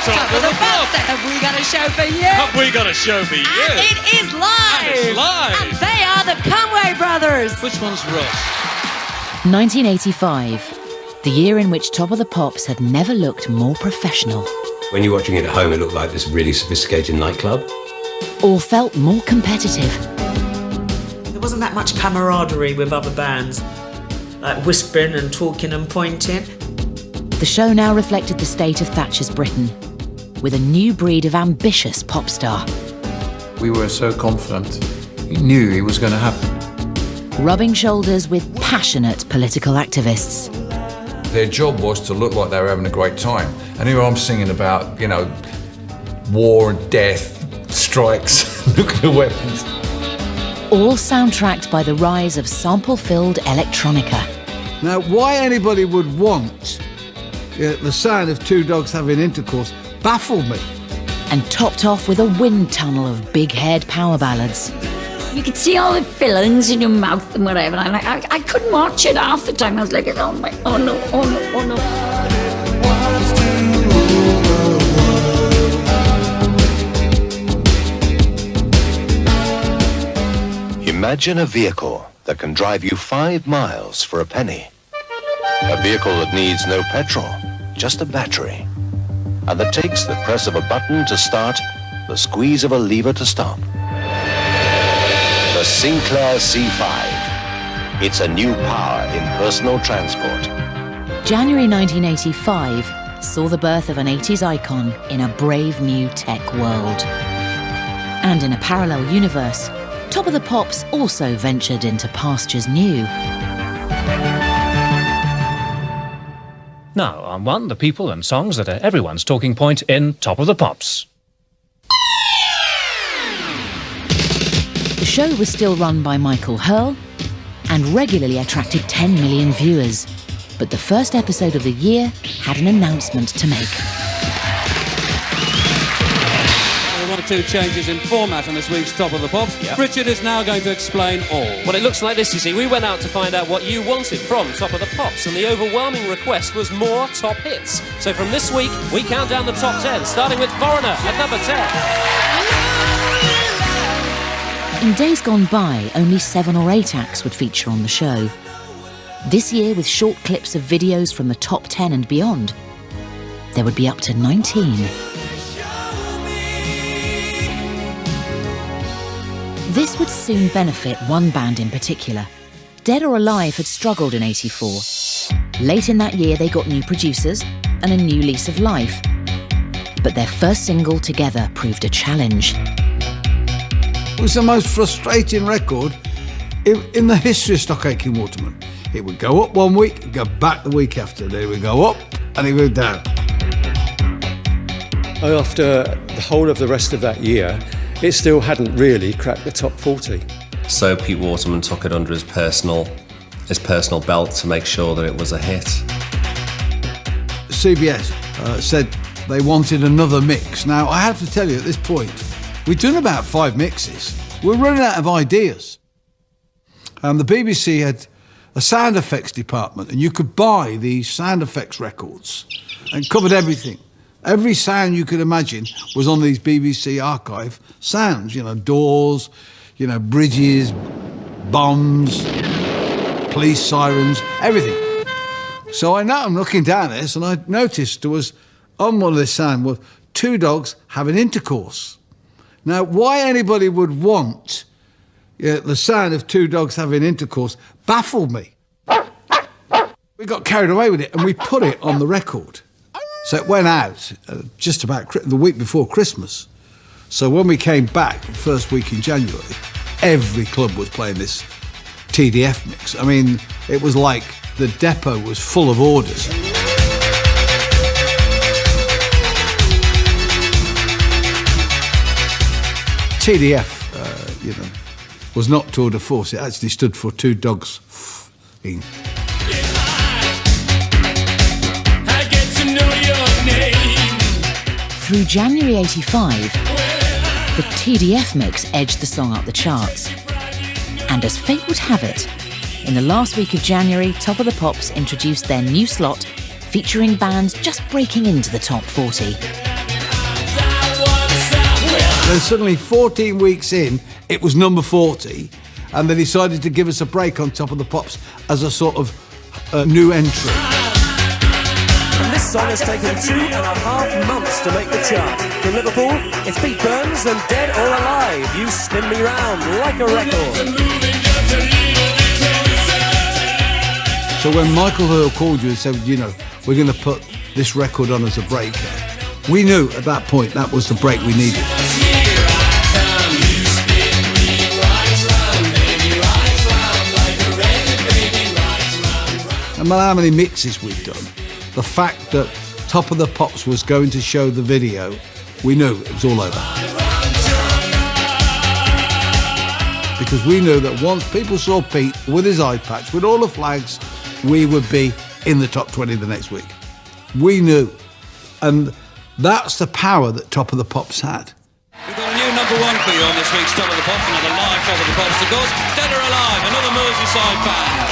Top of the Pops. Have we got a show for you? Have we got a show for you? And it is live. And it's live. And they are the Conway Brothers. Which one's Russ? 1985, the year in which Top of the Pops had never looked more professional. When you're watching it at home, it looked like this really sophisticated nightclub. Or felt more competitive. There wasn't that much camaraderie with other bands, like whispering and talking and pointing. The show now reflected the state of Thatcher's Britain, with a new breed of ambitious pop star. We were so confident. We knew it was going to happen. Rubbing shoulders with passionate political activists. Their job was to look like they were having a great time. And here I'm singing about, war and death, strikes, nuclear weapons. All soundtracked by the rise of sample-filled electronica. Now, why anybody would want the sound of two dogs having intercourse baffled me. And topped off with a wind tunnel of big-haired power ballads. You could see all the fillings in your mouth and whatever. And I couldn't watch it half the time. I was like, oh no, oh no, oh no. Imagine a vehicle that can drive you 5 miles for a penny. A vehicle that needs no petrol, just a battery. And that takes the press of a button to start, the squeeze of a lever to stop. The Sinclair C5. It's a new power in personal transport. January 1985 saw the birth of an 80s icon in a brave new tech world. And in a parallel universe, Top of the Pops also ventured into pastures new. Now, on one, the people and songs that are everyone's talking point in Top of the Pops. The show was still run by Michael Hurl and regularly attracted 10 million viewers. But the first episode of the year had an announcement to make. One or two changes in format on this week's Top of the Pops. Yep. Richard is now going to explain all. Well, it looks like this, you see. We went out to find out what you wanted from Top of the Pops, and the overwhelming request was more top hits. So from this week, we count down the top 10, starting with Foreigner at number 10. In days gone by, only 7 or 8 acts would feature on the show. This year, with short clips of videos from the top 10 and beyond, there would be up to 19. This would soon benefit one band in particular. Dead or Alive had struggled in '84. Late in that year, they got new producers and a new lease of life. But their first single together proved a challenge. It was the most frustrating record in the history of Aitken and Waterman. It would go up one week, it'd go back the week after. Then it would go up and it would go down. After the whole of the rest of that year, it still hadn't really cracked the top 40. So Pete Waterman took it under his personal belt to make sure that it was a hit. CBS said they wanted another mix. Now, I have to tell you at this point, we've done about 5 mixes. We're running out of ideas. The BBC had a sound effects department, and you could buy these sound effects records and covered everything. Every sound you could imagine was on these BBC archive sounds, doors, bridges, bombs, police sirens, everything. So I'm looking down at this and I noticed there was, on one of the sound, was 2 dogs having intercourse. Now, why anybody would want the sound of 2 dogs having intercourse baffled me. We got carried away with it and we put it on the record. So it went out just about the week before Christmas. So when we came back, the first week in January, every club was playing this TDF mix. I mean, it was like the depot was full of orders. TDF, was not tour de force. It actually stood for 2 dogs. Through January '85, the TDF mix edged the song up the charts. And as fate would have it, in the last week of January, Top of the Pops introduced their new slot, featuring bands just breaking into the top 40. Then suddenly, 14 weeks in, it was number 40, and they decided to give us a break on Top of the Pops as a sort of new entry. And this song has taken 2.5 months to make the chart. From Liverpool, it's Pete Burns and Dead or Alive. You spin me round like a record. So when Michael Hurl called you and said, you know, we're going to put this record on as a break, we knew at that point that was the break we needed. No matter how many mixes we've done, the fact that Top of the Pops was going to show the video, we knew it was all over. Because we knew that once people saw Pete with his eye patch, with all the flags, we would be in the top 20 the next week. We knew. And that's the power that Top of the Pops had. We've got a new number one for you on this week's Top of the Pops, another live Top of the Pops, of course. Dead or Alive, another Merseyside band.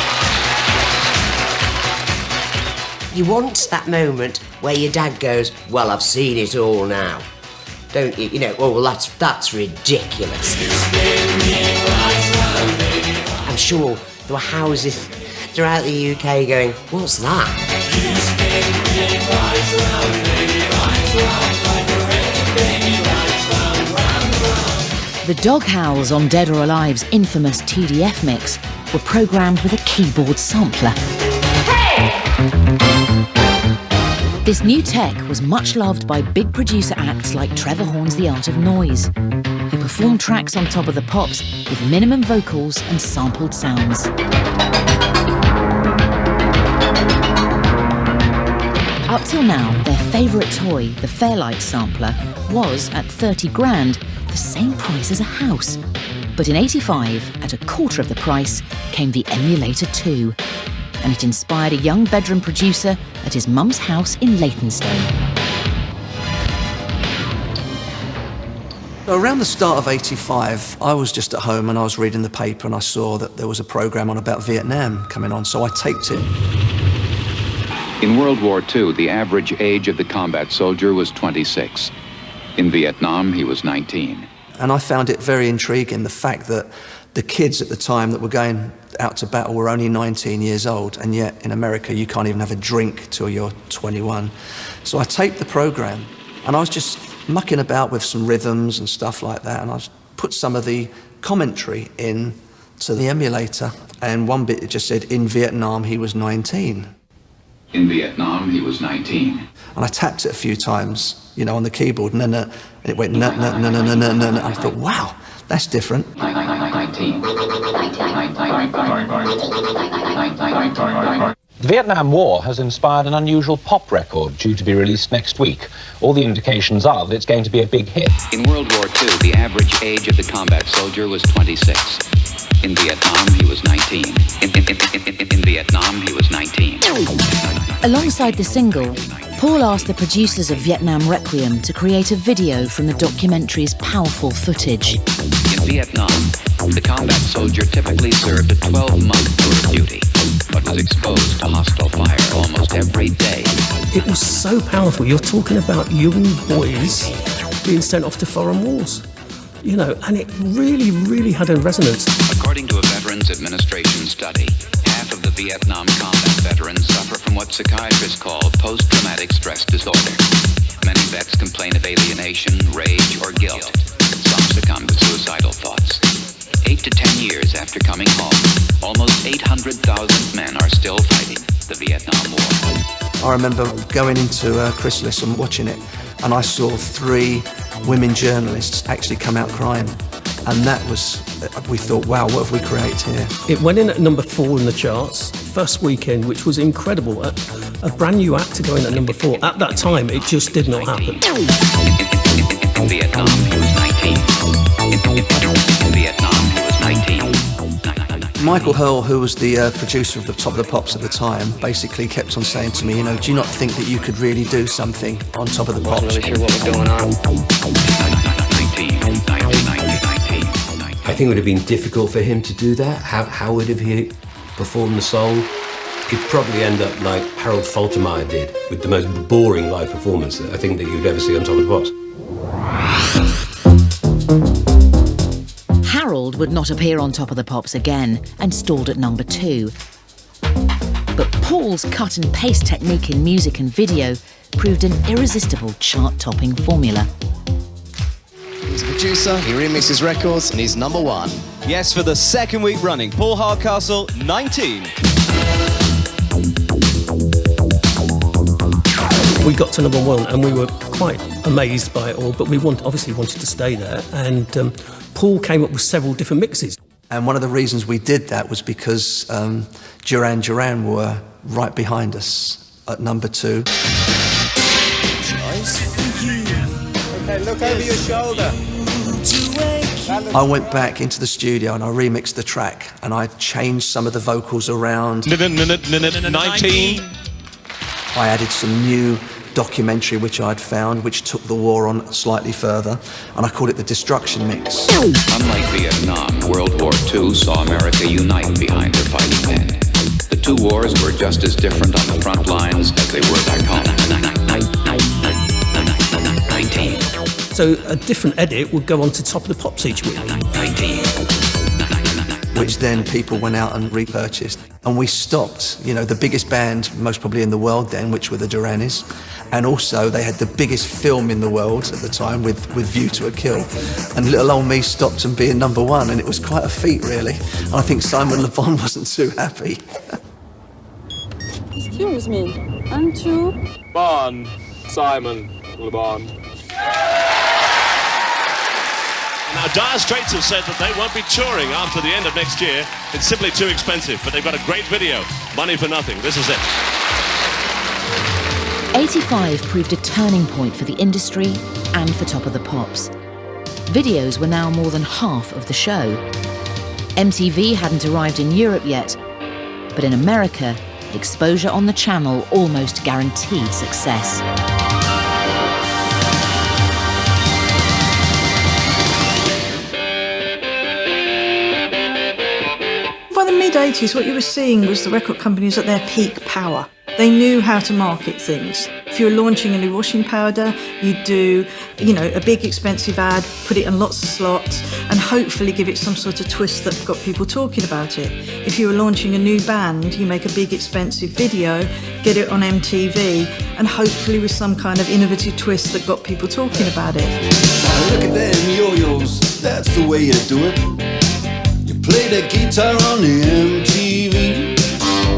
You want that moment where your dad goes, well, I've seen it all now. Don't you? You know, oh, well, that's ridiculous. I'm sure there were houses throughout the UK going, what's that? The dog howls on Dead or Alive's infamous TDF mix were programmed with a keyboard sampler. This new tech was much loved by big producer acts like Trevor Horn's The Art of Noise, who performed tracks on Top of the Pops with minimum vocals and sampled sounds. Up till now, their favourite toy, the Fairlight sampler, was, at 30 grand, the same price as a house. But in '85, at a quarter of the price, came the Emulator 2, and it inspired a young bedroom producer at his mum's house in Leytonstone. Around the start of '85, I was just at home and I was reading the paper and I saw that there was a programme on about Vietnam coming on, so I taped it. In World War II, the average age of the combat soldier was 26. In Vietnam, he was 19. And I found it very intriguing, the fact that the kids at the time that were going out to battle were only 19 years old, and yet in America you can't even have a drink till you're 21. So I taped the programme, and I was just mucking about with some rhythms and stuff like that, and I put some of the commentary in to the emulator, and one bit it just said, in Vietnam he was 19. In Vietnam, he was 19. And I tapped it a few times, you know, on the keyboard, and it went no. I thought, wow, that's different. The Vietnam War has inspired an unusual pop record due to be released next week. All the indications are that it's going to be a big hit. In World War II, the average age of the combat soldier was 26. In Vietnam, he was 19. In Vietnam, he was 19. Alongside the single, Paul asked the producers of Vietnam Requiem to create a video from the documentary's powerful footage. In Vietnam, the combat soldier typically served a 12-month tour of duty, but was exposed to hostile fire almost every day. It was so powerful. You're talking about young boys being sent off to foreign wars, you know, and it really, really had a resonance. According to a Veterans Administration study, half of the Vietnam combat veterans suffer from what psychiatrists call post-traumatic stress disorder. Many vets complain of alienation, rage, or guilt. Some succumb to suicidal thoughts. 8 to 10 years after coming home, almost 800,000 men are still fighting the Vietnam War. I remember going into Chrysalis and watching it, and I saw 3 women journalists actually come out crying. And that was, we thought, wow, what have we created here? It went in at number 4 in the charts, first weekend, which was incredible. A brand new act to go in at number 4. At that time, it just did not happen. In Vietnam, he was 19. In Vietnam, he was 19. Michael Hurl, who was the producer of the Top of the Pops at the time, basically kept on saying to me, you know, do you not think that you could really do something on Top of the Pops? I wasn't really sure what was going on. I think it would have been difficult for him to do that. How would have he performed the song? He'd probably end up like Harold Faltermeyer did, with the most boring live performance that I think that you'd ever see on Top of the Pops. told would not appear on Top of the Pops again and stalled at number 2. But Paul's cut and paste technique in music and video proved an irresistible chart-topping formula. He's a producer, he remixes records, and he's number 1. Yes, for the second week running, Paul Hardcastle, 19. We got to number 1 and we were quite amazed by it all, but we obviously wanted to stay there, and Paul came up with several different mixes. And one of the reasons we did that was because Duran Duran were right behind us at number 2. Okay, look over your shoulder. I went back into the studio and I remixed the track and I changed some of the vocals around. Minute 19. I added some new documentary which I'd found, which took the war on slightly further, and I called it the Destruction Mix. Unlike Vietnam, World War II saw America unite behind her fighting men. The two wars were just as different on the front lines as they were back home. 19. So a different edit would go on to Top of the Pops each week. 19. Which then people went out and repurchased. And we stopped, you know, the biggest band, most probably in the world then, which were the Duranis. And also they had the biggest film in the world at the time with View to a Kill. And little old me stopped them being number 1, and it was quite a feat, really. And I think Simon Le Bon wasn't too happy. Excuse me, aren't you? Bon, Simon Le Bon. Now, Dire Straits have said that they won't be touring after the end of next year. It's simply too expensive, but they've got a great video. Money for nothing. This is it. 85 proved a turning point for the industry and for Top of the Pops. Videos were now more than half of the show. MTV hadn't arrived in Europe yet, but in America, exposure on the channel almost guaranteed success. By the mid-80s, what you were seeing was the record companies at their peak power. They knew how to market things. If you were launching a new washing powder, you'd do, you know, a big expensive ad, put it in lots of slots, and hopefully give it some sort of twist that got people talking about it. If you were launching a new band, you make a big expensive video, get it on MTV, and hopefully with some kind of innovative twist that got people talking about it. Now look at them yo-yos, that's the way you do it. You play the guitar on the MTV.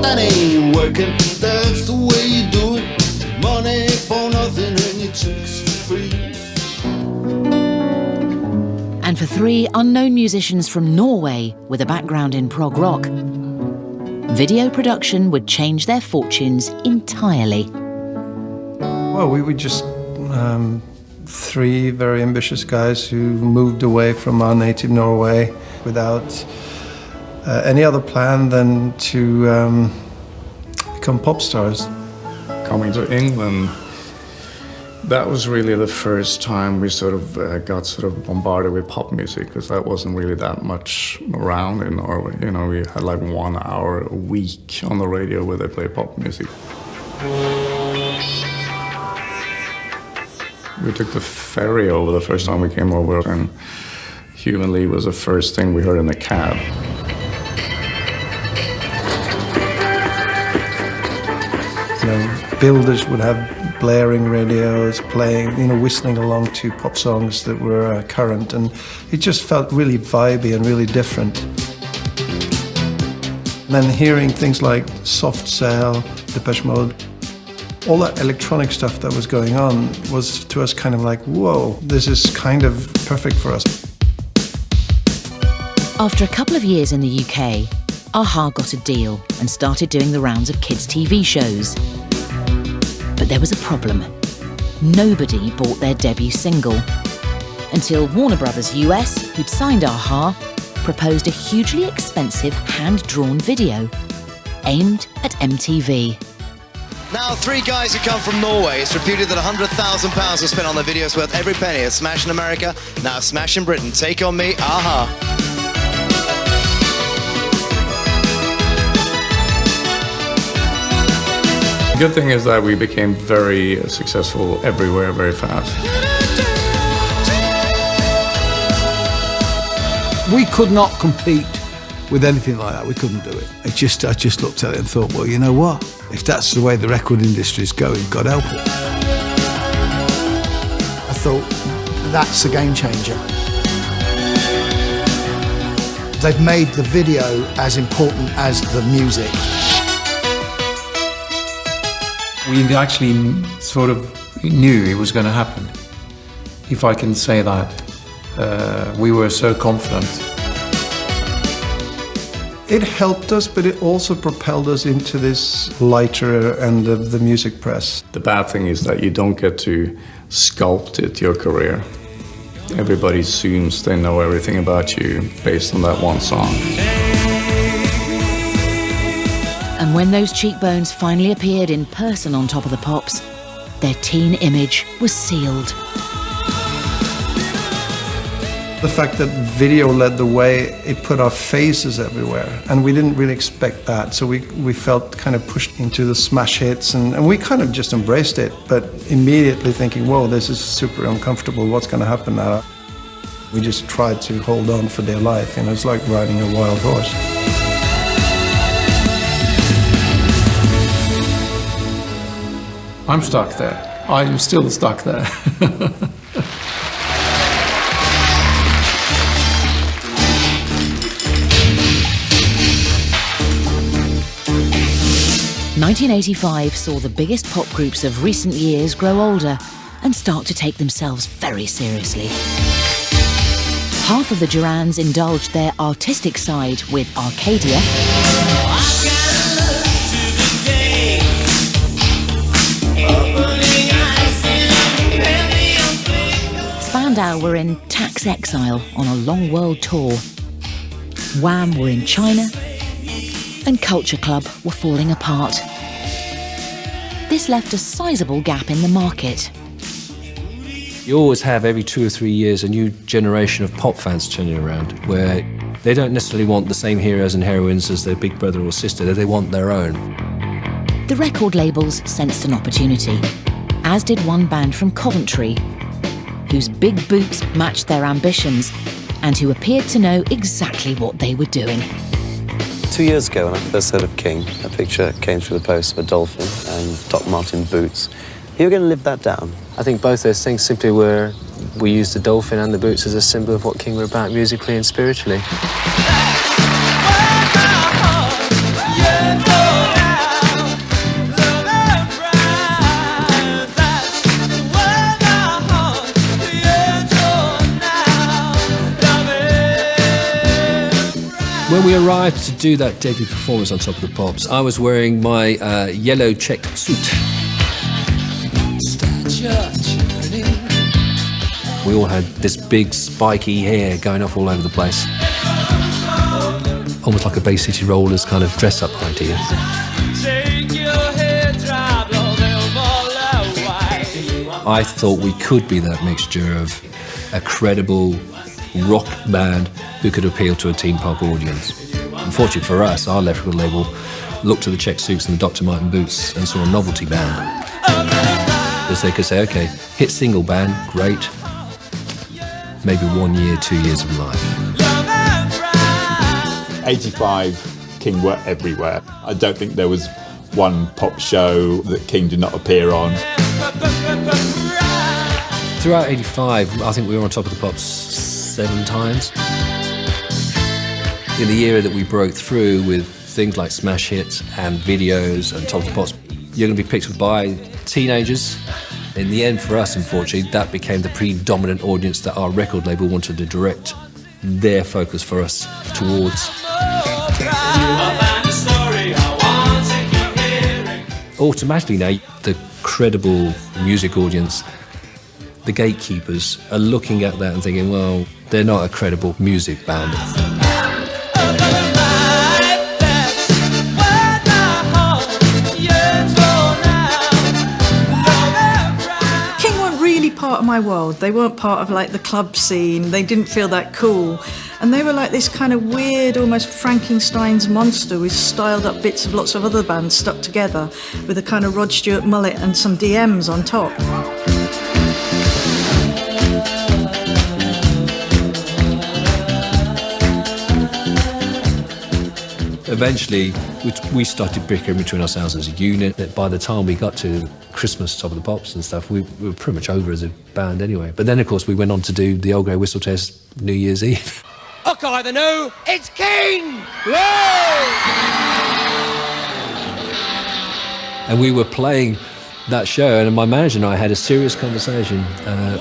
That ain't working, that's the way you do it. Money for nothing and your chicks for free. And for 3 unknown musicians from Norway with a background in prog rock, video production would change their fortunes entirely. Well, we were just 3 very ambitious guys who moved away from our native Norway without any other plan than to become pop stars. Coming to England, that was really the first time we sort of got sort of bombarded with pop music, because that wasn't really that much around in Norway. You know, we had like 1 hour a week on the radio where they play pop music. We took the ferry over the first time we came over, and Human League was the first thing we heard in the cab. You know, builders would have blaring radios playing, you know, whistling along to pop songs that were current, and it just felt really vibey and really different. And then hearing things like Soft Cell, Depeche Mode, all that electronic stuff that was going on was to us kind of like, whoa, this is kind of perfect for us. After a couple of years in the UK, a-ha got a deal and started doing the rounds of kids' TV shows. But there was a problem. Nobody bought their debut single, until Warner Brothers US, who'd signed a-ha, proposed a hugely expensive hand-drawn video aimed at MTV. Now, 3 guys who come from Norway. It's reputed that £100,000 was spent on their videos worth every penny. A smash in America, now a smash in Britain. Take On Me, a-ha. The good thing is that we became very successful everywhere very fast. We could not compete with anything like that. We couldn't do it. I just looked at it and thought, well, you know what? If that's the way the record industry is going, God help it. I thought, that's a game changer. They've made the video as important as the music. We actually sort of knew it was going to happen, if I can say that. We were so confident. It helped us, but it also propelled us into this lighter end of the music press. The bad thing is that you don't get to sculpt it, your career. Everybody assumes they know everything about you based on that one song. And when those cheekbones finally appeared in person on Top of the Pops, their teen image was sealed. The fact that video led the way, it put our faces everywhere, and we didn't really expect that, so we felt kind of pushed into the smash hits, and we kind of just embraced it, but immediately thinking, whoa, this is super uncomfortable, what's going to happen now? We just tried to hold on for dear life, you know, it's like riding a wild horse. I'm stuck there. I'm still stuck there. 1985 saw the biggest pop groups of recent years grow older and start to take themselves very seriously. Half of the Durans indulged their artistic side with Arcadia. Spandau were in tax exile on a long world tour. Wham were in China, and Culture Club were falling apart. This left a sizable gap in the market. You always have, every 2 or 3 years, a new generation of pop fans turning around, where they don't necessarily want the same heroes and heroines as their big brother or sister, they want their own. The record labels sensed an opportunity, as did one band from Coventry, whose big boots matched their ambitions and who appeared to know exactly what they were doing. 2 years ago, when I first heard of King, a picture came through the post of a dolphin and Doc Martin boots. You were going to live that down? I think both those things simply were, we used the dolphin and the boots as a symbol of what King were about musically and spiritually. When we arrived to do that debut performance on Top of the Pops, I was wearing my yellow checked suit. We all had this big spiky hair going off all over the place. Almost like a Bay City Rollers kind of dress-up idea. I thought we could be that mixture of a credible rock band who could appeal to a teen pop audience. Unfortunately for us, our record label looked at the check suits and the Dr. Martin boots and saw a novelty band. Because they could say, okay, hit single band, great. Maybe 1 year, 2 years of life. 85, King were everywhere. I don't think there was one pop show that King did not appear on. Throughout 85, I think we were on Top of the Pops 7 times. In the era that we broke through with things like smash hits and videos and Top of the Pops, you're going to be picked up by teenagers. In the end, for us, unfortunately, that became the predominant audience that our record label wanted to direct their focus for us towards. Automatically now, the credible music audience, the gatekeepers, are looking at that and thinking, well, they're not a credible music band. Part of my world. They weren't part of like the club scene. They didn't feel that cool, and they were like this kind of weird, almost Frankenstein's monster with styled up bits of lots of other bands stuck together with a kind of Rod Stewart mullet and some DMs on top. Eventually, we started bickering between ourselves as a unit. That by the time we got to Christmas, Top of the Pops and stuff, we were pretty much over as a band anyway. But then, of course, we went on to do the Old Grey Whistle Test New Year's Eve. Okay, the new, it's King! And we were playing that show, and my manager and I had a serious conversation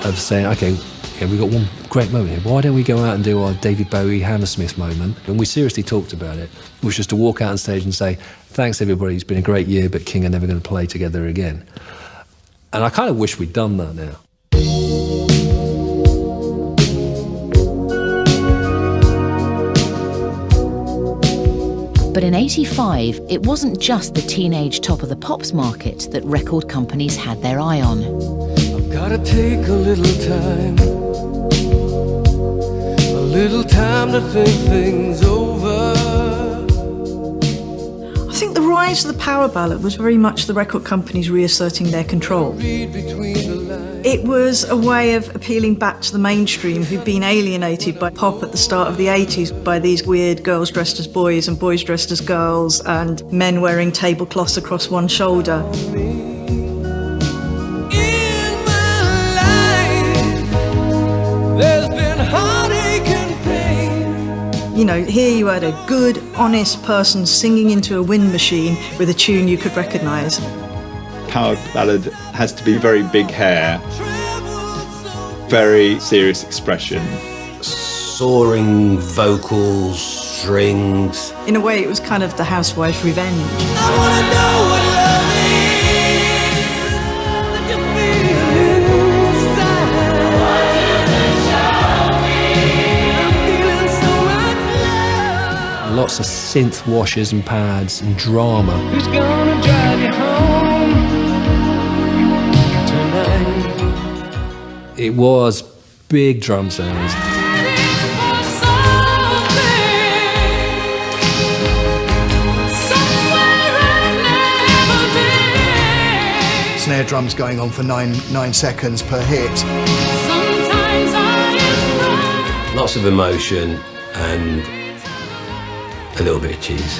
of saying, okay, yeah, we've got one great moment here. Why don't we go out and do our David Bowie Hammersmith moment? And we seriously talked about it, which was to walk out on stage and say, thanks everybody, it's been a great year, but King are never going to play together again. And I kind of wish we'd done that now. But in '85, it wasn't just the teenage Top of the Pops market that record companies had their eye on. I've gotta take a little time to think things over. I think the rise of the power ballad was very much the record companies reasserting their control. It was a way of appealing back to the mainstream who'd been alienated by pop at the start of the 80s by these weird girls dressed as boys and boys dressed as girls and men wearing tablecloths across one shoulder. You know, here you had a good, honest person singing into a wind machine with a tune you could recognise. Power ballad has to be very big hair, very serious expression. Soaring vocals, strings. In a way, it was kind of the housewife's revenge. Lots of synth washers and pads and drama. Who's gonna drive you home tonight? It was big drum sounds. Snare drums going on for 9 seconds per hit. Lots of emotion and a little bit of cheese.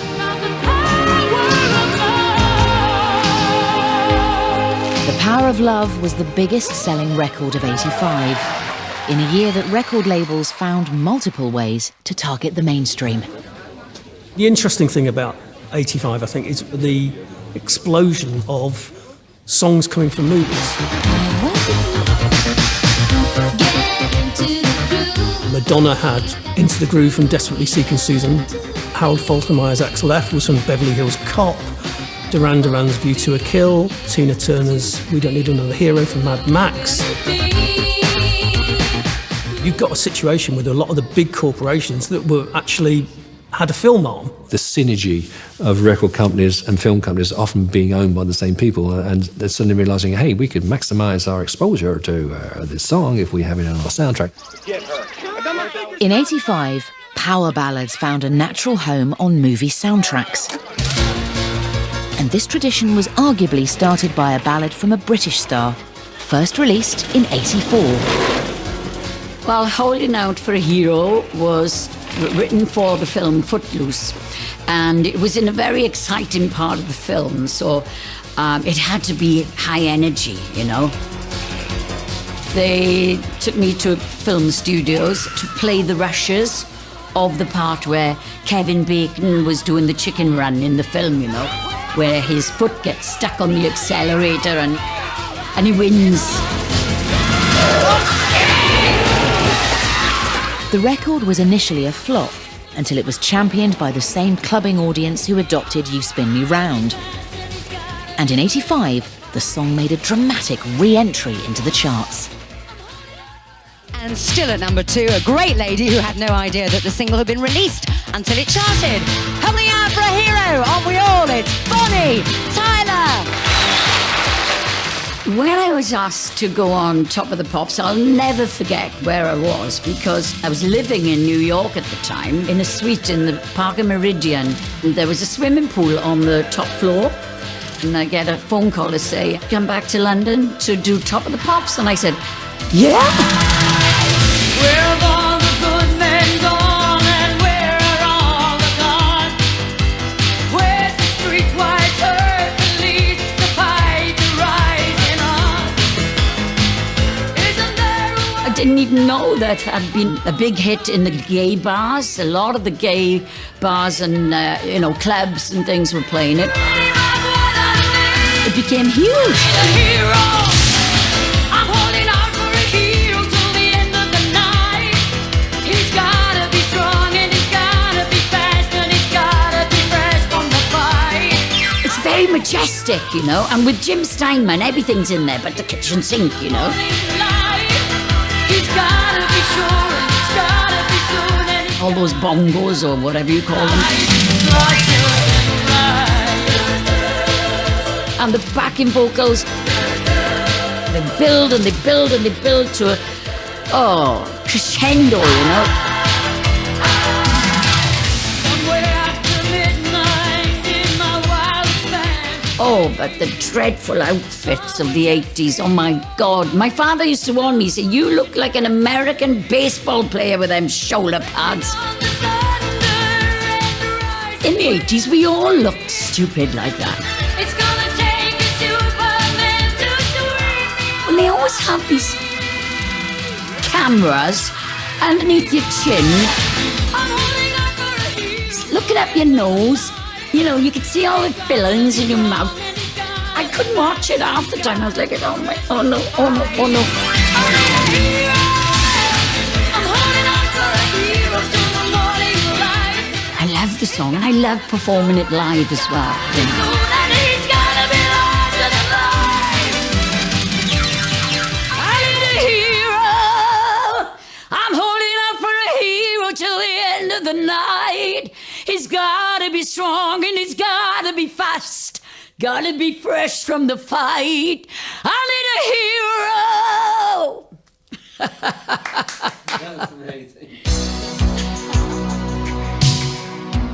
The Power of Love was the biggest selling record of '85, in a year that record labels found multiple ways to target the mainstream. The interesting thing about '85, I think, is the explosion of songs coming from movies. Madonna had Into the Groove from Desperately Seeking Susan. Harold Faltermeyer's Axel F was from Beverly Hills Cop. Duran Duran's View to a Kill. Tina Turner's We Don't Need Another Hero from Mad Max. You've got a situation with a lot of the big corporations that were actually had a film arm. The synergy of record companies and film companies often being owned by the same people, and they're suddenly realising, hey, we could maximise our exposure to this song if we have it on our soundtrack. In '85, power ballads found a natural home on movie soundtracks. And this tradition was arguably started by a ballad from a British star, first released in '84. Well, Holding Out for a Hero was written for the film Footloose, and it was in a very exciting part of the film, so it had to be high energy, you know. They took me to film studios to play the rushes of the part where Kevin Bacon was doing the chicken run in the film, you know, where his foot gets stuck on the accelerator and he wins. The record was initially a flop until it was championed by the same clubbing audience who adopted You Spin Me Round. And in '85, the song made a dramatic re-entry into the charts. And still at number 2, a great lady who had no idea that the single had been released until it charted. Holding Out for a Hero, aren't we all? It's Bonnie Tyler. When I was asked to go on Top of the Pops, I'll never forget where I was, because I was living in New York at the time in a suite in the Parker Meridian. And there was a swimming pool on the top floor, and I get a phone call to say, come back to London to do Top of the Pops. And I said, yeah. Where have all the good men gone, and where are all the gone? didn't even know that had been a big hit in the gay bars. A lot of the gay bars and, clubs and things were playing it. It became huge. Very majestic, and with Jim Steinman, everything's in there, but the kitchen sink, All those bongos or whatever you call them. And the backing vocals, they build and they build and they build to a crescendo, Oh, but the dreadful outfits of the 80s, oh my God. My father used to warn me, he said, you look like an American baseball player with them shoulder pads. In the 80s, we all looked stupid like that. And they always have these cameras underneath your chin, looking up your nose. You could see all the fillings in your mouth. I couldn't watch it half the time. I was like, oh no. I love the song and I love performing it live as well. I'm holding out for a hero till the end of the night. He's gotta be strong and he's gotta be fast. Gotta be fresh from the fight. I need a hero.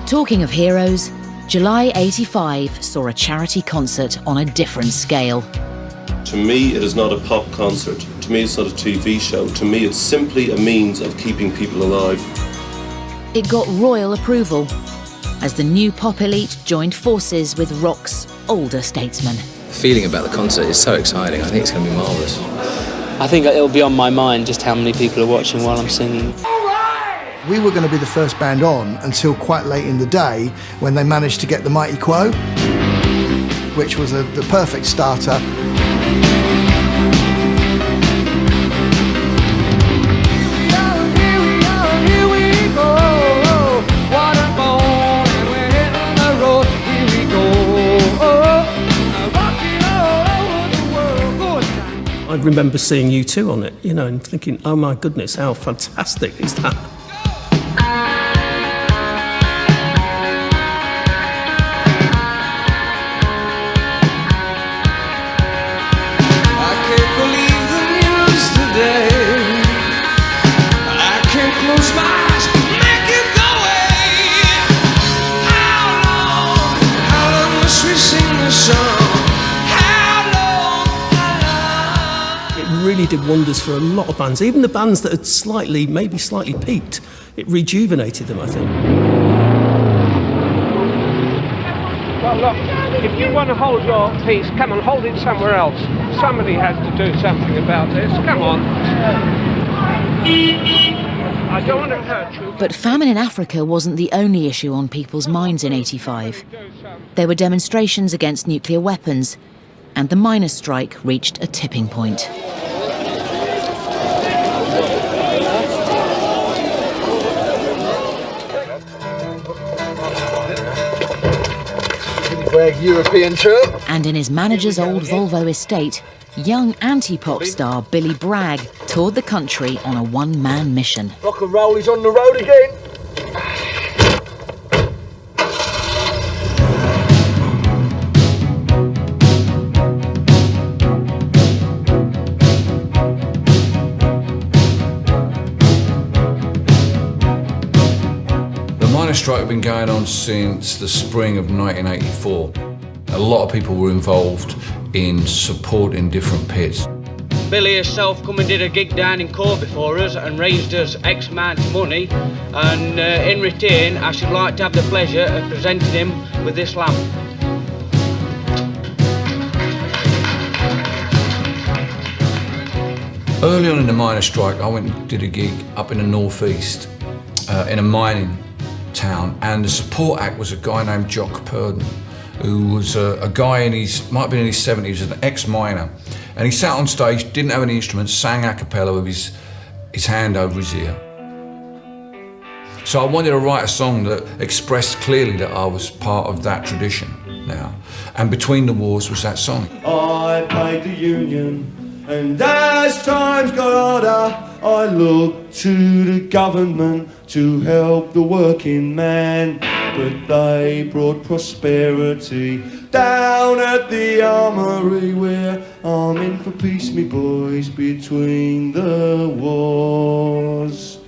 Talking of heroes, July 85 saw a charity concert on a different scale. To me, it is not a pop concert. To me, it's not a TV show. To me, it's simply a means of keeping people alive. It got royal approval as the new pop elite joined forces with rock's older statesmen. The feeling about the concert is so exciting. I think it's going to be marvellous. I think it'll be on my mind just how many people are watching while I'm singing. We were going to be the first band on until quite late in the day when they managed to get the Mighty Quo, which was the perfect starter. I remember seeing U2 on it, and thinking, oh my goodness, how fantastic is that? I can't believe the news today. I can't close my eyes, make it go away. How long must we sing this song? Really did wonders for a lot of bands, even the bands that had maybe slightly peaked. It rejuvenated them, I think. Well, look, if you want to hold your peace, come on, hold it somewhere else. Somebody has to do something about this. Come on. I don't want to hurt you. But famine in Africa wasn't the only issue on people's minds in 85. There were demonstrations against nuclear weapons, and the miners' strike reached a tipping point. European troop. And in his manager's old Volvo estate, young anti-pop star Billy Bragg toured the country on a one-man mission. Rock and roll is on the road again. The miners' strike had been going on since the spring of 1984. A lot of people were involved in supporting different pits. Billy herself come and did a gig down in Corby for us and raised us X amount of money, and in return I should like to have the pleasure of presenting him with this lamp. Early on in the miner strike, I went and did a gig up in the northeast in a mining town, and the support act was a guy named Jock Purden, who was a guy might have been in his 70s, an ex-miner. And he sat on stage, didn't have any instruments, sang a cappella with his hand over his ear. So I wanted to write a song that expressed clearly that I was part of that tradition now. And Between the Wars was that song. I paid the union, and as times got harder, I looked to the government to help the working man. But they brought prosperity down at the armory, where I'm in for peace, me boys, between the wars.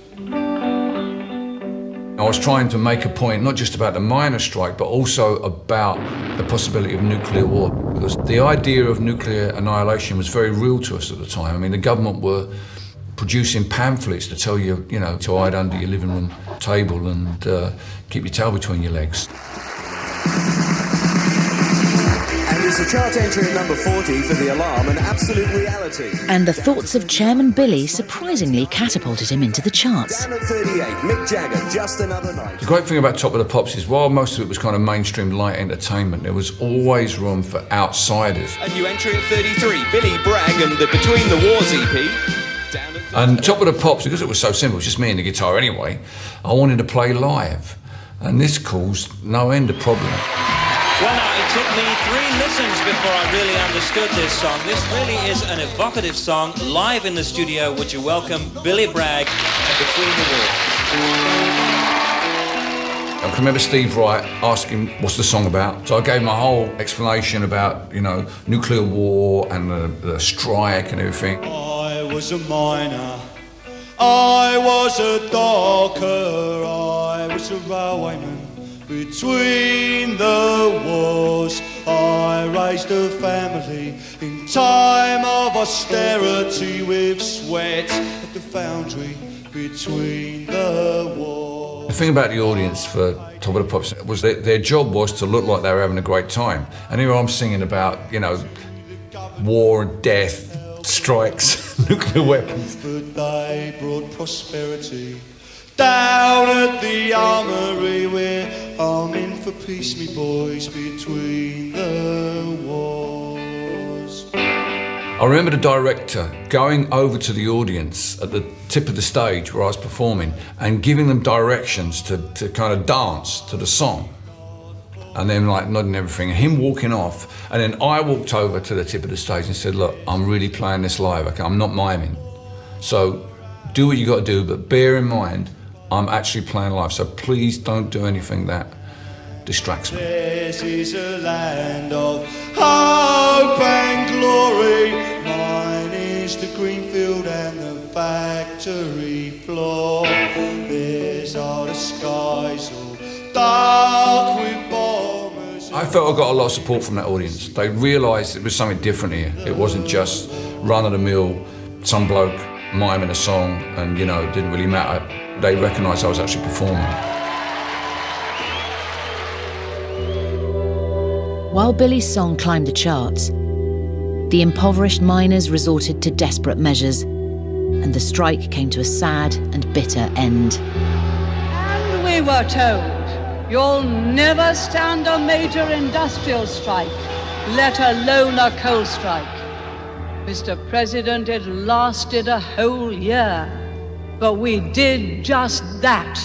I was trying to make a point, not just about the miners' strike, but also about the possibility of nuclear war, because the idea of nuclear annihilation was very real to us at the time. I mean, the government were producing pamphlets to tell you, to hide under your living room table and keep your tail between your legs. And it's a chart entry at number 40 for The Alarm, an absolute reality. And the thoughts of Chairman Billy surprisingly catapulted him into the charts. Down at 38, Mick Jagger, Just Another Night. The great thing about Top of the Pops is while most of it was kind of mainstream light entertainment, there was always room for outsiders. A new entry at 33, Billy Bragg and the Between the Wars EP. And Top of the Pops, because it was so simple, it was just me and the guitar anyway, I wanted to play live. And this caused no end of problems. Well, now, it took me 3 listens before I really understood this song. This really is an evocative song, live in the studio. Would you welcome Billy Bragg and Between the Wars? I can remember Steve Wright asking, what's the song about? So I gave my whole explanation about, nuclear war and the strike and everything. I was a miner, I was a docker, I was a railwayman. Between the wars, I raised a family in time of austerity with sweat at the foundry. Between the wars. The thing about the audience for Top of the Pops was that their job was to look like they were having a great time. And here I'm singing about, war and death, strikes, nuclear weapons. But they brought prosperity down at the armory, where I'm in for peace, me boys, between the wars. I remember the director going over to the audience at the tip of the stage where I was performing and giving them directions to kind of dance to the song. And then nodding everything, and him walking off. And then I walked over to the tip of the stage and said, look, I'm really playing this live, okay? I'm not miming. So do what you got to do, but bear in mind, I'm actually playing live, so please don't do anything that distracts me. This is a land of hope and glory. Mine is the green field and the factory floor. These are the skies all dark with bombers. I felt I got a lot of support from that audience. They realised it was something different here. It wasn't just run-of-the-mill, some bloke miming a song and, it didn't really matter. They recognised I was actually performing. While Billy's song climbed the charts, the impoverished miners resorted to desperate measures, and the strike came to a sad and bitter end. And we were told, you'll never stand a major industrial strike, let alone a coal strike. Mr. President, it lasted a whole year, but we did just that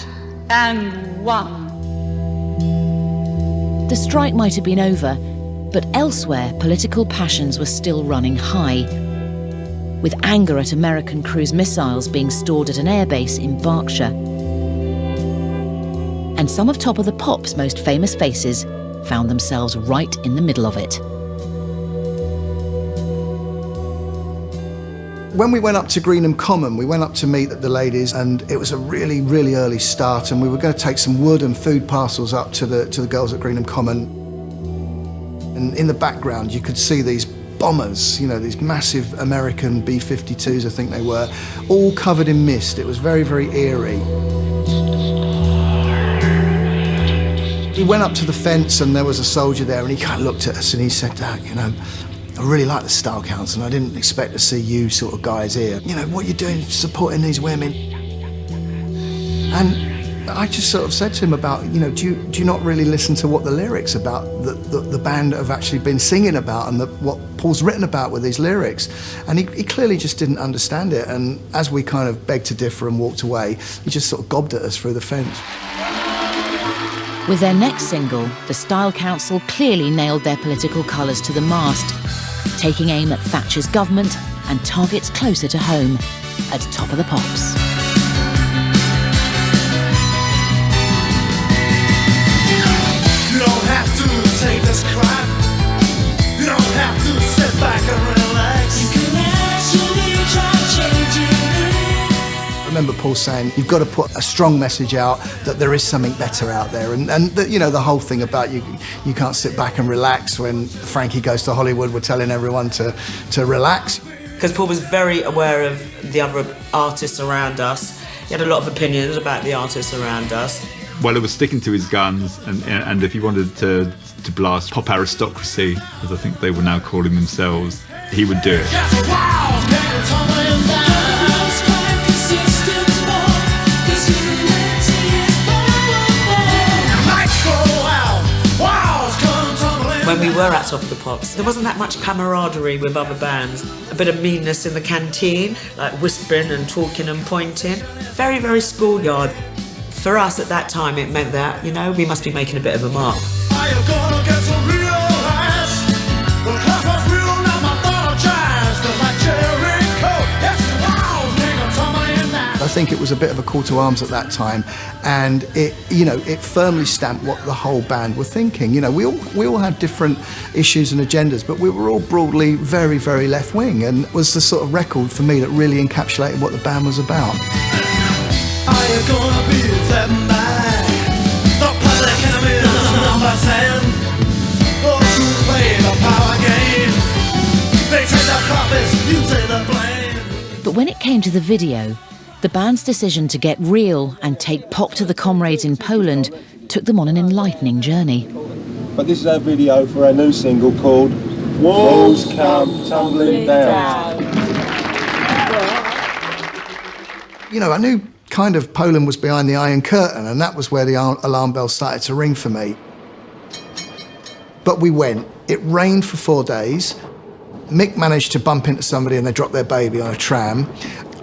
and won. The strike might have been over, but elsewhere political passions were still running high, with anger at American cruise missiles being stored at an airbase in Berkshire. And some of Top of the Pop's most famous faces found themselves right in the middle of it. When we went up to Greenham Common, we went up to meet the ladies, and it was a really, really early start, and we were going to take some wood and food parcels up to the girls at Greenham Common. And in the background, you could see these bombers, these massive American B-52s, I think they were, all covered in mist. It was very, very eerie. We went up to the fence, and there was a soldier there, and he kind of looked at us, and he said, I really like the Style Council, and I didn't expect to see you sort of guys here. You know, what you're doing, supporting these women. And I just sort of said to him about, you know, do you not really listen to what the lyrics about the band have actually been singing about, and what Paul's written about with these lyrics? And he clearly just didn't understand it. And as we kind of begged to differ and walked away, he just sort of gobbed at us through the fence. With their next single, the Style Council clearly nailed their political colours to the mast, taking aim at Thatcher's government and targets closer to home, at Top of the Pops. You don't have to take this crap. You don't have to sit back and relax. You can actually try changing it. I remember Paul saying, you've got to put a strong message out that there is something better out there. And you know, the whole thing about you can't sit back and relax when Frankie Goes to Hollywood, we're telling everyone to relax. Because Paul was very aware of the other artists around us. He had a lot of opinions about the artists around us. Well, it was sticking to his guns, and if he wanted to blast pop aristocracy, as I think they were now calling themselves, he would do it. When we were at Top of the Pops, there wasn't that much camaraderie with other bands. A bit of meanness in the canteen, like whispering and talking and pointing. Very, very schoolyard. For us at that time, it meant that, you know, we must be making a bit of a mark. I think it was a bit of a call to arms at that time, and it firmly stamped what the whole band were thinking. You know, we all had different issues and agendas, but we were all broadly very, very left-wing, and it was the sort of record for me that really encapsulated what the band was about. Are you gonna be that man? The public enemy is number 10. Those who play the power game, they take the profits, you take the blame. But when it came to the video, the band's decision to get real and take pop to the comrades in Poland took them on an enlightening journey. But this is our video for our new single called Walls Come Tumbling Down. You know, I knew kind of Poland was behind the Iron Curtain, and that was where the alarm bells started to ring for me. But we went. It rained for 4 days. Mick managed to bump into somebody and they dropped their baby on a tram.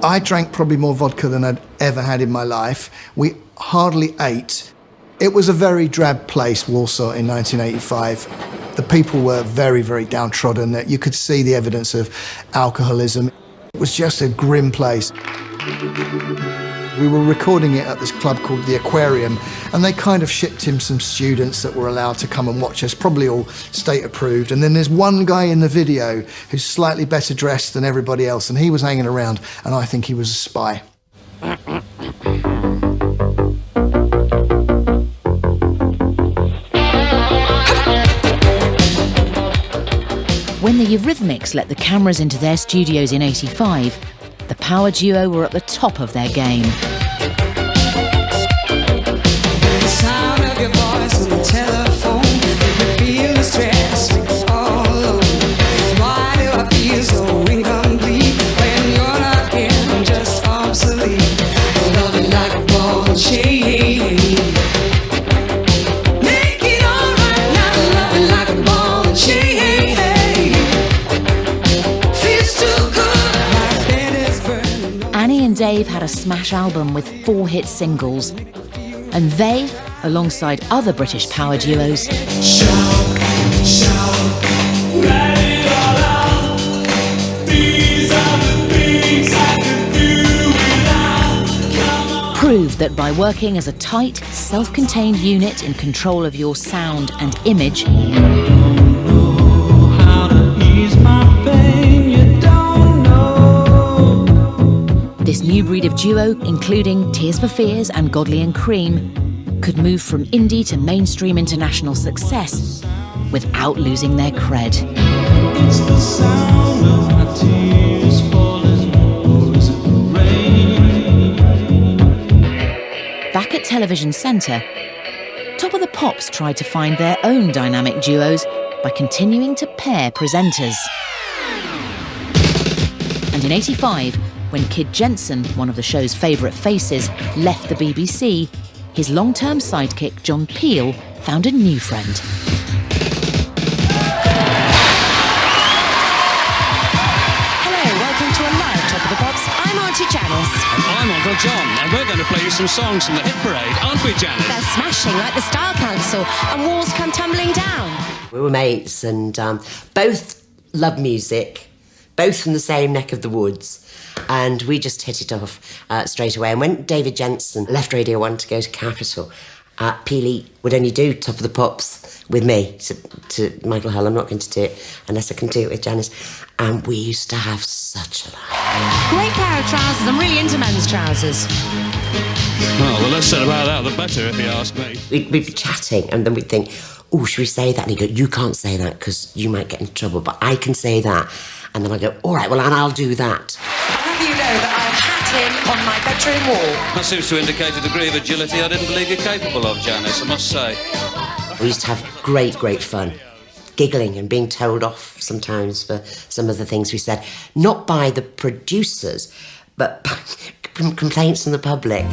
I drank probably more vodka than I'd ever had in my life. We hardly ate. It was a very drab place, Warsaw, in 1985. The people were very, very downtrodden. You could see the evidence of alcoholism. It was just a grim place. We were recording it at this club called the Aquarium, and they kind of shipped him some students that were allowed to come and watch us, probably all state approved. And then there's one guy in the video who's slightly better dressed than everybody else, and he was hanging around, and I think he was a spy. When the Eurythmics let the cameras into their studios in '85, the power duo were at the top of their game. The sound of your voice on the telephone, you feel the stress all over. Why do I feel so incomplete when you're not here? I'm just obsolete. Loving like a ball and chain. Make it all right now, loving like a ball and chain. Feels too good, my bed is burning. Annie and Dave had a smash album with 4 hit singles, and they, alongside other British power duos, proved that by working as a tight, self-contained unit in control of your sound and image, this new breed of duo, including Tears for Fears and Godley and Cream, could move from indie to mainstream international success without losing their cred. It's the sound of my tears falling, or is it the rain? Back at Television Centre, Top of the Pops tried to find their own dynamic duos by continuing to pair presenters. And in '85, when Kid Jensen, one of the show's favourite faces, left the BBC, his long-term sidekick John Peel found a new friend. I'm Auntie Janice. And I'm Uncle John, and we're going to play you some songs from the hit parade, aren't we, Janice? They're smashing like the Style Council, and walls come tumbling down. We were mates and both loved music, both from the same neck of the woods, and we just hit it off straight away. And when David Jensen left Radio 1 to go to Capital, Peely would only do Top of the Pops with me. He said to Michael Hull, I'm not going to do it unless I can do it with Janice. And we used to have such a laugh. Great pair of trousers. I'm really into men's trousers. Well, the less said about that, the better, if you ask me. We'd be chatting, and then we'd think, oh, should we say that? And he'd go, you can't say that because you might get in trouble, but I can say that. And then I'd go, all right, well, and I'll do that. I'll have you know that I had him on my bedroom wall. That seems to indicate a degree of agility I didn't believe you're capable of, Janice, I must say. We used to have great, great fun. Giggling and being told off sometimes for some of the things we said. Not by the producers, but by complaints from the public.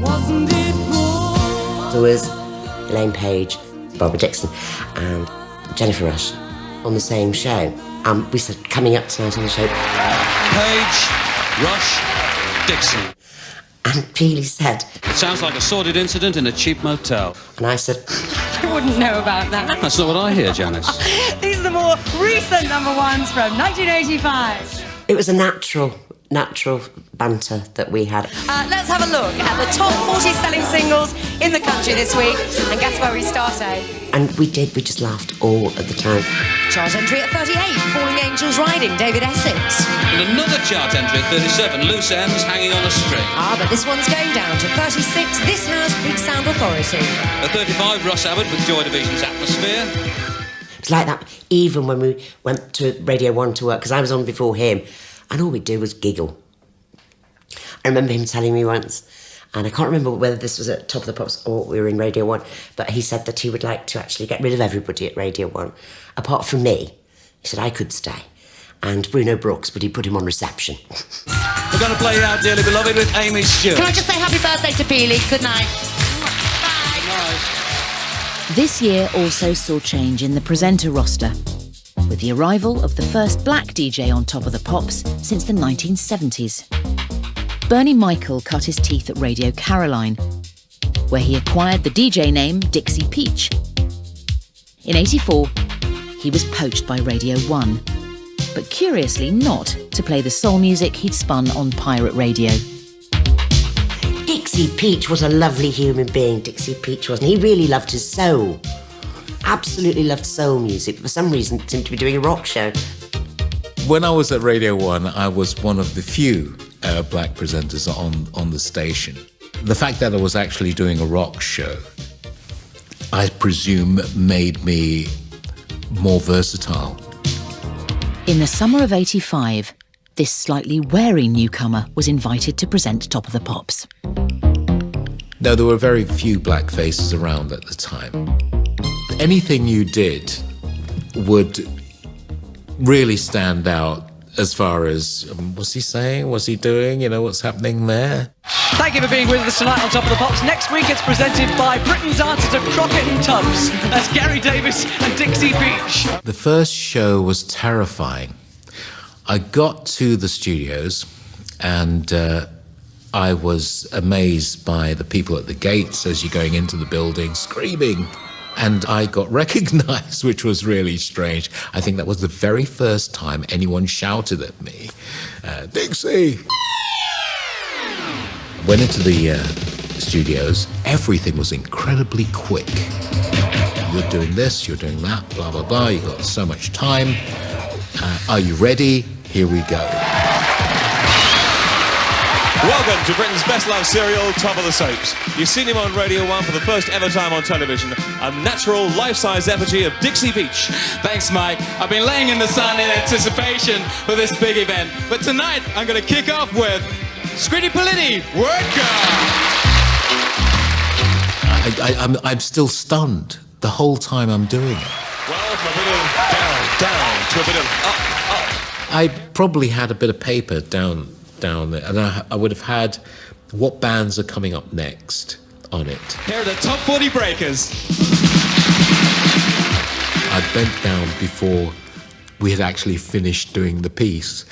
There was Elaine Page, Barbara Dixon, and Jennifer Rush on the same show. We said, coming up tonight on the show, Page, Rush, Dixon. And Peely said, it sounds like a sordid incident in a cheap motel. And I said, I wouldn't know about that. That's not what I hear, Janice. These are the more recent number ones from 1985. It was a natural banter that we had. Let's have a look at the top 40 selling singles in the country this week. And guess where we start, eh? And we just laughed all at the time. Chart entry at 38, Falling Angels Riding, David Essex. And another chart entry at 37, Loose Ends Hanging on a String. But this one's going down to 36, This House, Big Sound Authority. At 35, Russ Abbott with Joy Division's Atmosphere. It was like that even when we went to Radio 1 to work, because I was on before him, and all we'd do was giggle. I remember him telling me once, and I can't remember whether this was at Top of the Pops or we were in Radio 1, but he said that he would like to actually get rid of everybody at Radio 1, apart from me. He said I could stay. And Bruno Brooks, but he put him on reception. We're going to play you out, Dearly Beloved, with Amy Stewart. Can I just say happy birthday to Peely? Good night. Bye. This year also saw change in the presenter roster, with the arrival of the first black DJ on Top of the Pops since the 1970s. Bernie Michael cut his teeth at Radio Caroline, where he acquired the DJ name Dixie Peach. In '84, he was poached by Radio 1, but curiously not to play the soul music he'd spun on pirate radio. Dixie Peach was a lovely human being, Dixie Peach wasn't he? He really loved his soul. Absolutely loved soul music. For some reason, seemed to be doing a rock show. When I was at Radio 1, I was one of the few black presenters on the station. The fact that I was actually doing a rock show, I presume, made me more versatile. In the summer of '85, this slightly wary newcomer was invited to present Top of the Pops. No, there were very few black faces around at the time. Anything you did would really stand out as far as, what's he saying, what's he doing, what's happening there? Thank you for being with us tonight on Top of the Pops. Next week it's presented by Britain's answer to Crockett and Tubbs. That's Gary Davis and Dixie Peach. The first show was terrifying. I got to the studios and I was amazed by the people at the gates as you're going into the building screaming. And I got recognised, which was really strange. I think that was the very first time anyone shouted at me, Dixie! Went into the studios. Everything was incredibly quick. You're doing this, you're doing that, blah, blah, blah. You've got so much time. Are you ready? Here we go. Welcome to Britain's best-loved serial, Top of the Soaps. You've seen him on Radio 1 for the first ever time on television. A natural, life-size effigy of Dixie Peach. Thanks, Mike. I've been laying in the sun in anticipation for this big event. But tonight, I'm going to kick off with Scritti Politti, Word Girl. I'm still stunned the whole time I'm doing it. Well, from a bit of to a bit of I probably had a bit of paper down there, and I would have had what bands are coming up next on it. Here are the top 40 breakers. I bent down before we had actually finished doing the piece.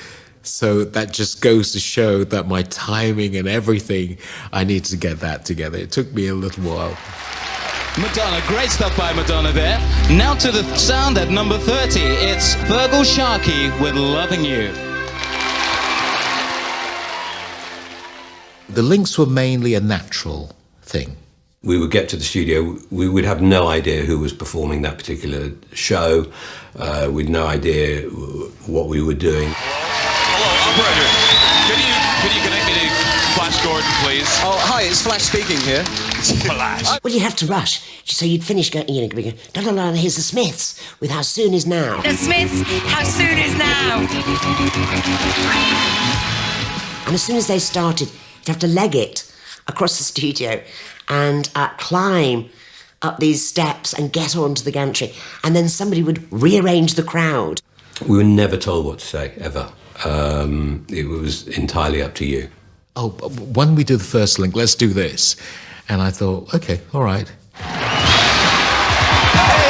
So that just goes to show that my timing and everything, I needed to get that together. It took me a little while. Madonna, great stuff by Madonna there. Now to the sound at number 30. It's Virgil Sharkey with Loving You. The links were mainly a natural thing. We would get to the studio, we would have no idea who was performing that particular show. We'd no idea what we were doing. Hello, operator. Could you connect me to Flash Gordon, please? Oh, hi, it's Flash speaking here. Flash. Well, you have to rush. So you'd finish going, you know, no, here's the Smiths with How Soon Is Now. The Smiths, How Soon Is Now. And as soon as they started, you'd have to leg it across the studio and climb up these steps and get onto the gantry. And then somebody would rearrange the crowd. We were never told what to say, ever. It was entirely up to you. Oh, when we do the first link, let's do this. And I thought, okay, all right. Hey,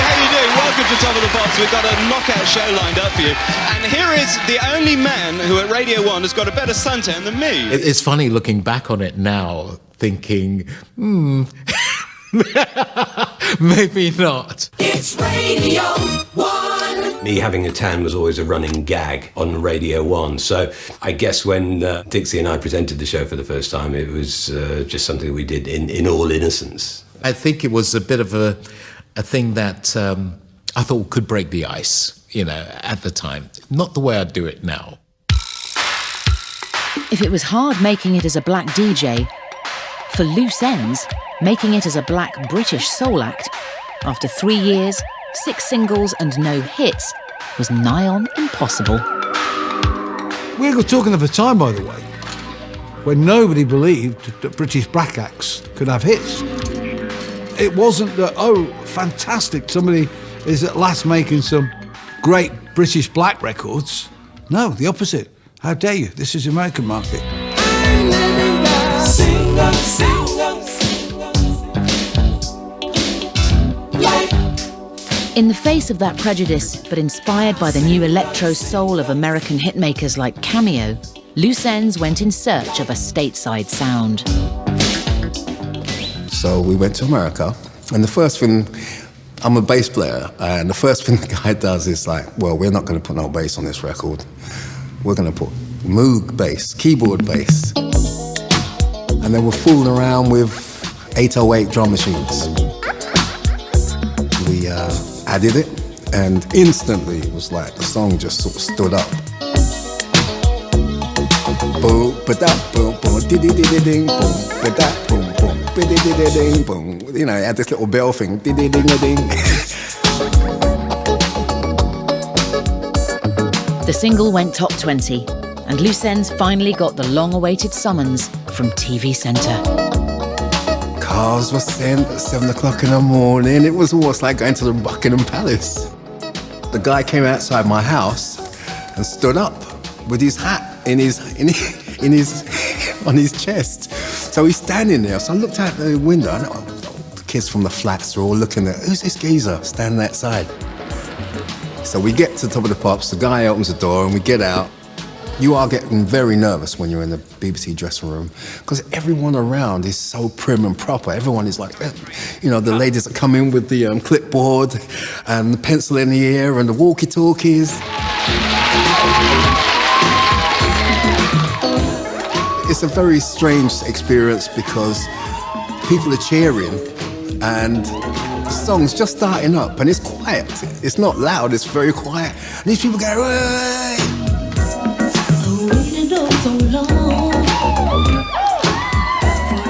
how you doing? Welcome to Top of the Pops. We've got a knockout show lined up for you. And here is the only man who at Radio 1 has got a better suntan than me. It's funny looking back on it now, thinking, maybe not. It's Radio 1. Me having a tan was always a running gag on Radio 1. So I guess when Dixie and I presented the show for the first time, it was just something we did in all innocence. I think it was a bit of a thing that I thought could break the ice, you know, at the time. Not the way I'd do it now. If it was hard making it as a black DJ, for Loose Ends, making it as a black British soul act, after 3 years, 6 singles and no hits, was nigh on impossible. We were talking of a time, by the way, when nobody believed that British black acts could have hits. It wasn't that, oh, fantastic, somebody is at last making some great British black records. No, the opposite. How dare you? This is the American market. In the face of that prejudice, but inspired by the new electro soul of American hitmakers like Cameo, Loose Ends went in search of a stateside sound. So we went to America, and the first thing, I'm a bass player, and the first thing the guy does is like, well, we're not going to put no bass on this record. We're going to put Moog bass, keyboard bass. And then we're fooling around with 808 drum machines. We added it, and instantly it was like the song just sort of stood up. Boom, ba-da, boom, boom, di-di-di-di-ding, boom, ba-da, boom, boom, di-di-di-di-ding, boom. You know, it had this little bell thing, di-di-ding-a-ding. The single went top 20, and Loose Ends finally got the long-awaited summons from TV Centre. Cars were sent at 7 o'clock in the morning. It was almost like going to the Buckingham Palace. The guy came outside my house and stood up with his hat on his chest. So he's standing there. So I looked out the window, and the kids from the flats are all looking at, who's this geezer standing outside? So we get to the Top of the Pops, the guy opens the door, and we get out. You are getting very nervous when you're in the BBC dressing room because everyone around is so prim and proper. Everyone is like, you know, the ladies that come in with the clipboard and the pencil in the ear and the walkie-talkies. It's a very strange experience because people are cheering and the song's just starting up and it's quiet. It's not loud, it's very quiet. And these people go, hey!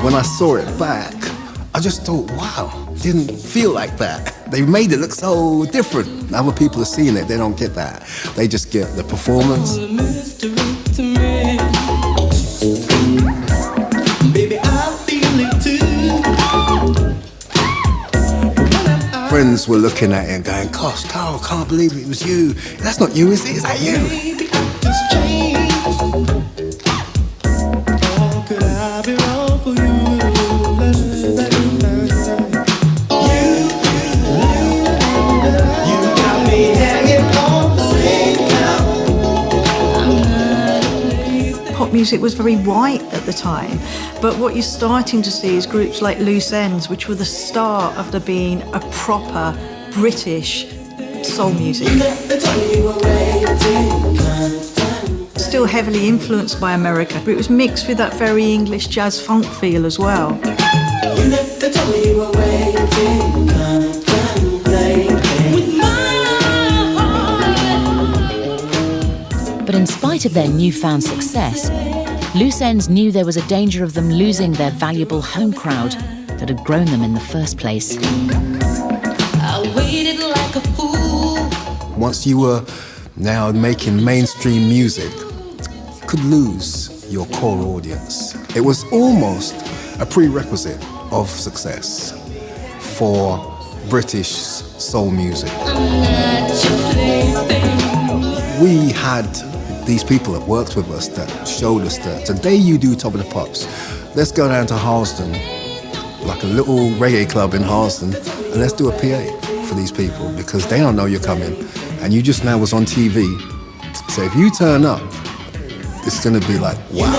When I saw it back, I just thought, wow, it didn't feel like that. They made it look so different. Other people are seeing it, they don't get that. They just get the performance. Friends crews were looking at it and going, gosh, Carl, can't believe it was you. That's not you, is it? Is that you? Pop music was very white at the time, but what you're starting to see is groups like Loose Ends, which were the start of there being a proper British soul music. Still heavily influenced by America, but it was mixed with that very English jazz funk feel as well. But in spite of their newfound success, Loose Ends knew there was a danger of them losing their valuable home crowd that had grown them in the first place. I waited like a fool. Once you were now making mainstream music, you could lose your core audience. It was almost a prerequisite of success for British soul music. We had these people that worked with us that showed us that the day you do Top of the Pops, let's go down to Harlesden, like a little reggae club in Harlesden, and let's do a PA for these people because they don't know you're coming. And you just now was on TV. So if you turn up, it's gonna be like, wow.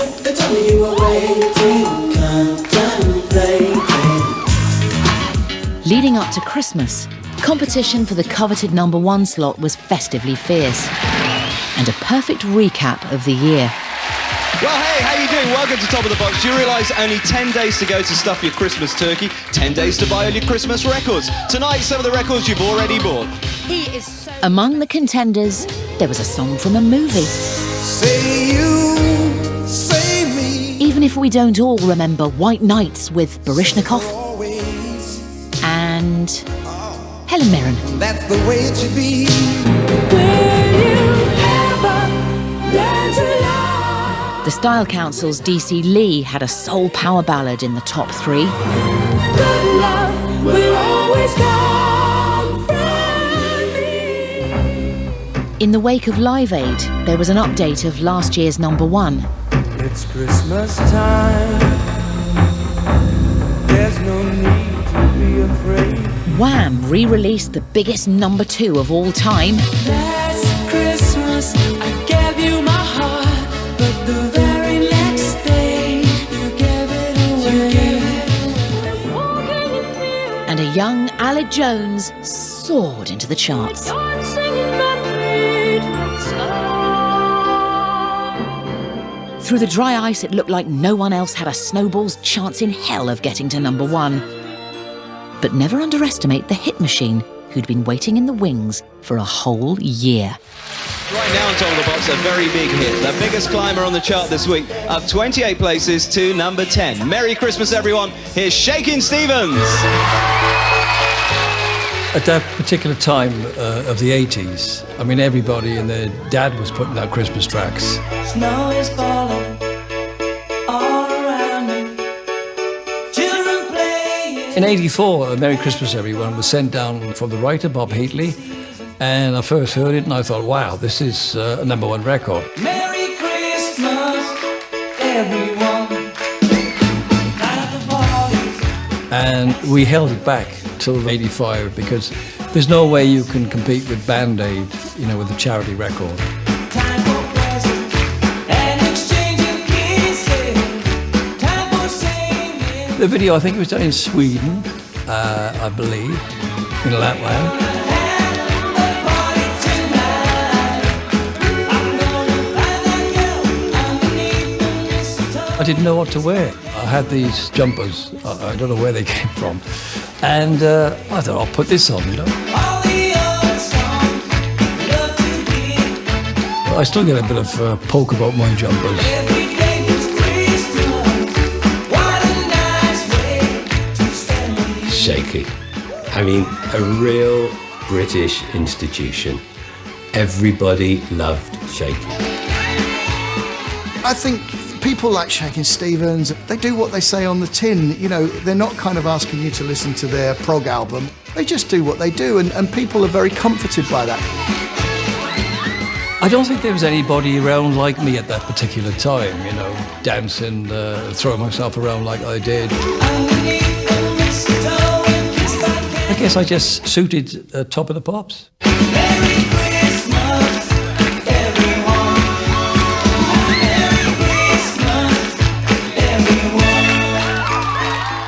Leading up to Christmas, competition for the coveted #1 slot was festively fierce. And a perfect recap of the year. Well, hey, how you doing? Welcome to Top of the Pops. Do you realise only 10 days to go to stuff your Christmas turkey? 10 days to buy all your Christmas records. Tonight, some of the records you've already bought. He is so... Among the contenders, there was a song from a movie. Say you, say me. Even if we don't all remember White Nights with Baryshnikov and Helen Mirren. That's the way it should be. The Style Council's DC Lee had a soul power ballad in the top 3. Good love will always come from me. In the wake of Live Aid, there was an update of last year's #1. It's Christmas time. There's no need to be afraid. Wham re-released the biggest #2 of all time. Last Christmas I gave you my heart, but the very next day you gave it away. And a young Aled Jones soared into the charts. Through the dry ice, it looked like no one else had a snowball's chance in hell of getting to #1. But never underestimate the hit machine who'd been waiting in the wings for a whole year. Right now on Top of the Pops, a very big hit. The biggest climber on the chart this week, up 28 places to #10. Merry Christmas, everyone. Here's Shakin' Stevens. At that particular time of the 80s, I mean, everybody and their dad was putting out Christmas tracks. Snow is falling all around me. Children playing. In '84, Merry Christmas Everyone was sent down from the writer, Bob Heatley, and I first heard it and I thought, wow, this is a #1 record. Merry Christmas, everyone. And we held it back till '85 because there's no way you can compete with Band Aid, you know, with a charity record. The video, I think it was done in Sweden, I believe, in Lapland. I didn't know what to wear. I had these jumpers, I don't know where they came from, and I thought, I'll put this on, you know. I still get a bit of poke about my jumpers. Shaky. I mean, a real British institution. Everybody loved Shaky. I think People like Shakin' Stevens, they do what they say on the tin. You know, they're not kind of asking you to listen to their prog album. They just do what they do, and people are very comforted by that. I don't think there was anybody around like me at that particular time, you know, dancing, throwing myself around like I did. I guess I just suited Top of the Pops.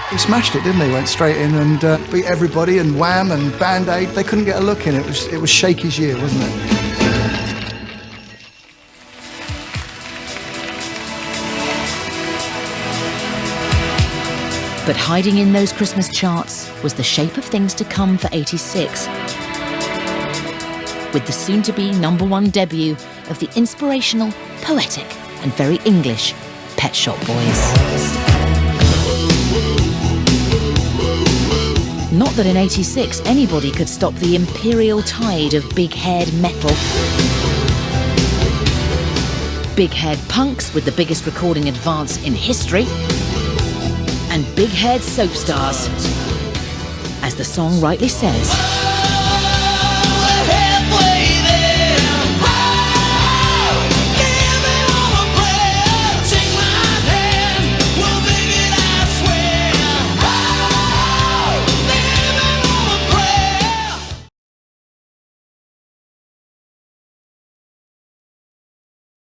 He smashed it, didn't he? Went straight in and beat everybody, and Wham and Band-Aid, they couldn't get a look in. It was Shaky's year, wasn't it? But hiding in those Christmas charts was the shape of things to come for '86. With the soon-to-be #1 debut of the inspirational, poetic and very English Pet Shop Boys. Not that in '86 anybody could stop the imperial tide of big-haired metal. Big-haired punks with the biggest recording advance in history. And big-haired soap stars. As the song rightly says,